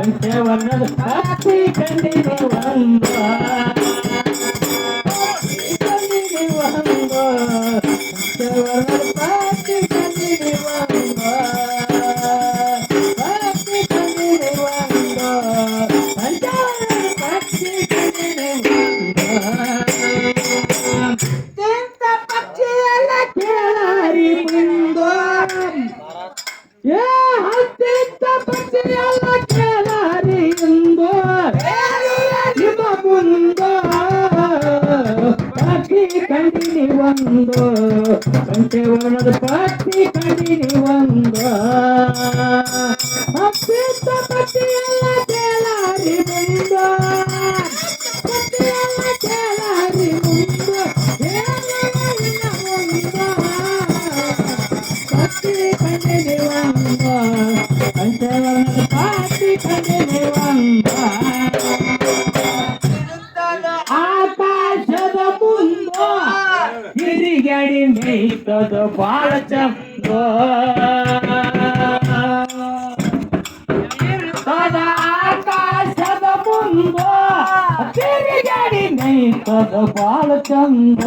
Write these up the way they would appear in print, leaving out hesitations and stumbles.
ಪಂಚವರ್ಣದ ಪಾತಿ ಕಂಡಿನಿ ಒಂದು ಕಂಡಿನಿ ಒಂದು ಪಂಚವರ್ಣದ ಪಾತಿ ಕಂಡಿನಿ ಒಂದು ಪಾತಿ ಕಂಡಿನಿ ಒಂದು ಪಂಚವರ್ಣದ ಪಾತಿ ಕಂಡಿನಿ ಒಂದು ಪಕ್ಷಿ ಎಲ್ಲ ಕೇಳಾರಿ ಮುಂದೋ ಹತ್ತಿದ್ದ ಪಕ್ಷಿ ಎಲ್ಲ ಕೇಳಾರಿ ಎಂದು ನಿಮ್ಮ ಮುಂದೋ ಪಕ್ಷಿ ಕಂಡಿನಿ ಒಂದು ಪಂಚವರ್ಣದ ಪಕ್ಷಿ ಕಂಡಿನಿ ಒಂದು ಹತ್ತಿದ್ದ ಪಕ್ಷಿ ಎಲ್ಲ ಕೇಳಾರಿ ಮುಂದೋ ಪಕ್ಷಿ ಎಲ್ಲ ಕೇಳಾರಿ ಮುಂದೋ ಪಂಚವರ್ಣದ ಪಾತಿ ಕಂಡಿನಿ ಒಂದು ಆಕಾಶದ ಮುಂದೋ ಹಿರಿಗಡಿ ಮೇಯ್ತದ ಬಾಳ ಚಂದ ಆಕಾಶದ ಮುಂದೋ ಹಿರಿಗಡಿ ಮೇಯ್ತದ ಬಾಳ ಚಂದ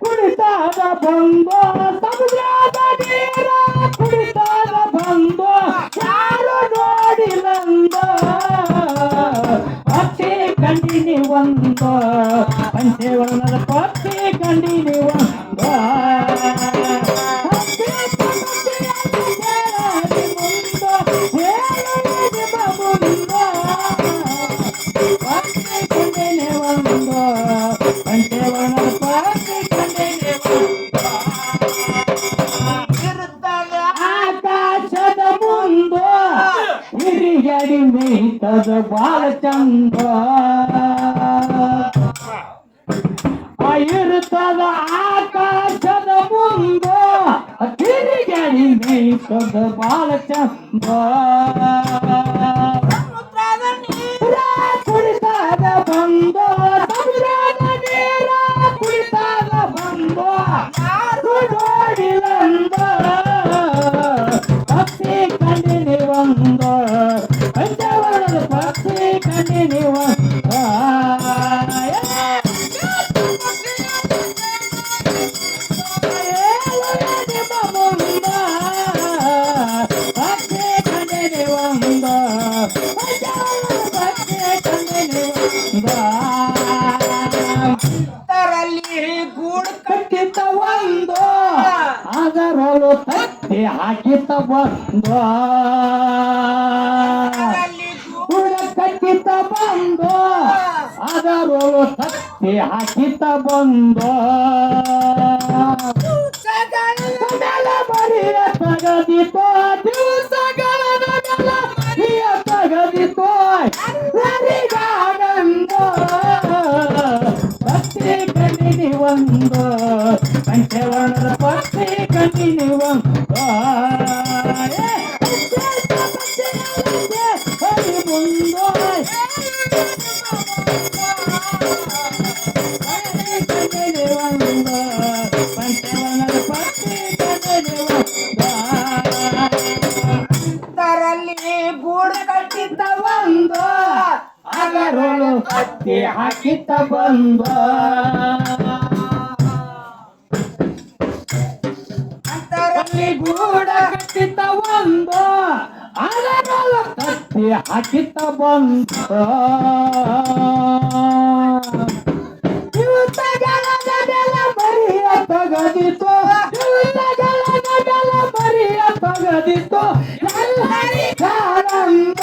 ಕುಡಿತಾದ ಬಂದು ಸಮುದ್ರದ ನೀರ ಕುಡಿತಾದ ಬಂದು ಯಾರು ನೋಡಿಲಂದ ಪಕ್ಷಿ ಕಂಡಿನಿ ಒಂದು ಪಂಚವರ್ಣದ ಪಕ್ಷಿ ಕಂಡಿನಿ ಒಂದು ಪಂಚವರ್ಣದ ಪಕ್ಷಿ ಆಕಾಶದ ಮುಂದೋ ಹಿರಿಗಡಿ ಮೇಯ್ತದ ಬಾಳ ಚಂದ ಇರುತ್ತದ ಆಕಾಶದ ಮುಂದೋ ಹಿರಿಗಡಿ ಮೇಯ್ತದ ಬಾಳ ಚಂದ ಕುಡಿತಾದ ಬಂದೋ ಸಮುದ್ರದ ನೀರ ಕುಡಿತಾದ ಬಂದೋ ಯಾರು ನೋಡಿಲಂದ ಪಕ್ಷಿ ಕಂಡಿನಿ ಒಂದು ಪಂಚವರ್ಣದ ಪಕ್ಷಿ ಕಂಡಿನಿ ಒಂದು ಪಕ್ಷಿ ಕಂಡಿನಿ ಒಂದು ಪಂಚವರ್ಣದ ಪಕ್ಷಿ ಕಂಡಿನಿ ಒಂದು ಗೂಡು ಕಟ್ಟಿತ ಒಂದು ಅದರೊಳು ತಟ್ಟಿ ಹಾಕಿತ ಬಂದು ಗೂಡ ಕಟ್ಟಿತ ಬಂದು ಅದರೊಳು ತಟ್ಟಿ ಹಾಕಿತ ಬಂದು ಮೇಲೆ ಬರಿಯ ತಗದಿತೋ ದಿವಸಗಳ ಬರಿಯ ತಗದಿತೋ ಸರಿಗಾಗಂದು ಪಕ್ಷಿ ಕಂಡಿನಿ ಒಂದು ಪಂಚವರ್ಣದ ಪಕ್ಷಿ ಕಂಡಿನಿ ಒಂದು ಹರಿ ಮುಂದೋ ಕಂಡಿನಿ ಒಂದು ಪಂಚವರ್ಣದ ಪಕ್ಷಿ ಕಂಡಿನಿ ಒಂದು ತರಲ್ಲಿ ಗೂಡು ಕಟ್ಟಿದ್ದ ಒಂದು ಅದರೊಳು ಹತ್ತಿ ಹಾಕಿತ ಬಂದ ಅಂತರಲ್ಲಿ ಗೂಡ ಕಟ್ಟಿತ ಒಂದು ಅದರೊಳು ಹತ್ತಿ ಹಾಕಿತ ಬಂದ ಇವತ್ತಗಳ ನಗಲ ಮರಿಯ ತಗದಿತು ಇವತ್ತಗಳ ನಗಲ ಮರಿಯ ತಗದಿತು ಎಲ್ಲರಿಗಾನಂದ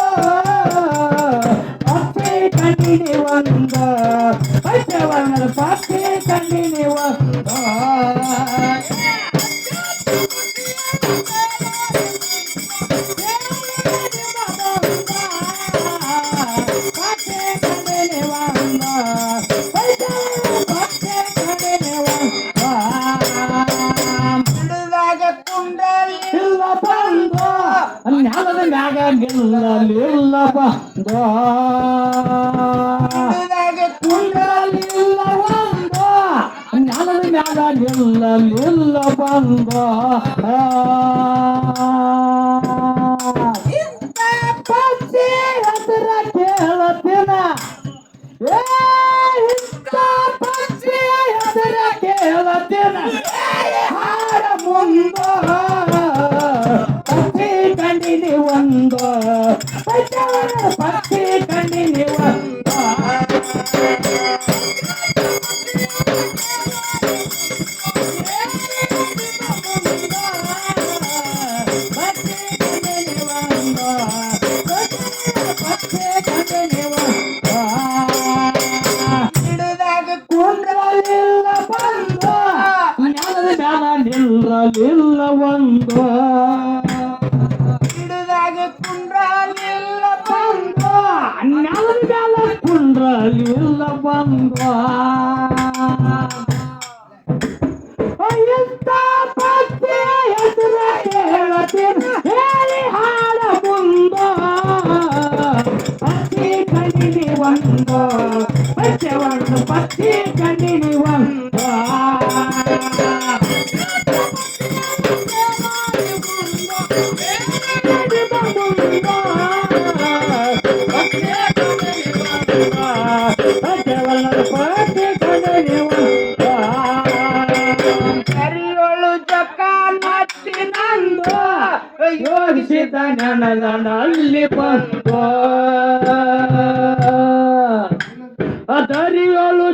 ಪಕ್ಷಿ ಕಂಡಿನಿ ಒಂದು ಪಂಚವರ್ಣದ ಪಕ್ಷಿ ಕಂಡಿನಿ ಒಂದು ಪಕ್ಷಿ ಕಂಡಿನಿ ಒಂದು ಪಕ್ಷಿ ಕಂಡಿನಿ ಒಂದು ಕುಂಡಲಿ ಇಲ್ಲ ಬಂದು ಜ್ಞಾನದ ಮ್ಯಾಗ ನಿಲ್ಲಲಿಲ್ಲ ಬಂದು ಕುಂಡಲಿಲ್ಲ ಒಂದು ಜ್ಞಾನದ ಮ್ಯಾಗ ನಿಲ್ಲಲಿಲ್ಲ ಬಂದ ಪಕ್ಷಿ ಹೆಸರ ಕೇಳತಿನ ಇಂಥ ಪಕ್ಷಿಯ ಹೆಸರ ಕೇಳತಿನ ಹಾಡ ಮುಂದ ಪಕ್ಷಿ ಕಂಡಿನಿ ಒಂದು ಪಕ್ಷಿ ಕಂಡಿನಿ ಒಂದು ಹಿಡಿದಾಗ ಕುಂಡ್ರಲಿಲ್ಲ ಬಂದ ಜ್ಞಾನದ ಮ್ಯಾಲ ನಿಲ್ಲಲಿಲ್ಲ ಒಂದು ಹಿಡಿದಾಗ ಕುಂಡ್ರಲಿಲ್ಲ ಬಂದ ಜ್ಞಾನದ ಮ್ಯಾಲ ಕುಂಡ್ರಲಿಲ್ಲ ಬಂದ ಇಂಥ ಪಕ್ಷಿ ಹೆಸರ ಕೇಳತೀನಿ ಹೇಳಿ ಹಾಡ ಮುಂದ ಪಕ್ಷಿ ಕಂಡಿನಿ ಒಂದು ಪಕ್ಷಿ ಕಂಡಿನಿ ಒಂದು ಕರಿಯೋಳು ಜೊಕ್ಕ ನಚ್ಚಿ ನಂದು ಯೋಗಿಸಿದ ನನದಲ್ಲಿ ಬಂದು ದರಿಯೋಳು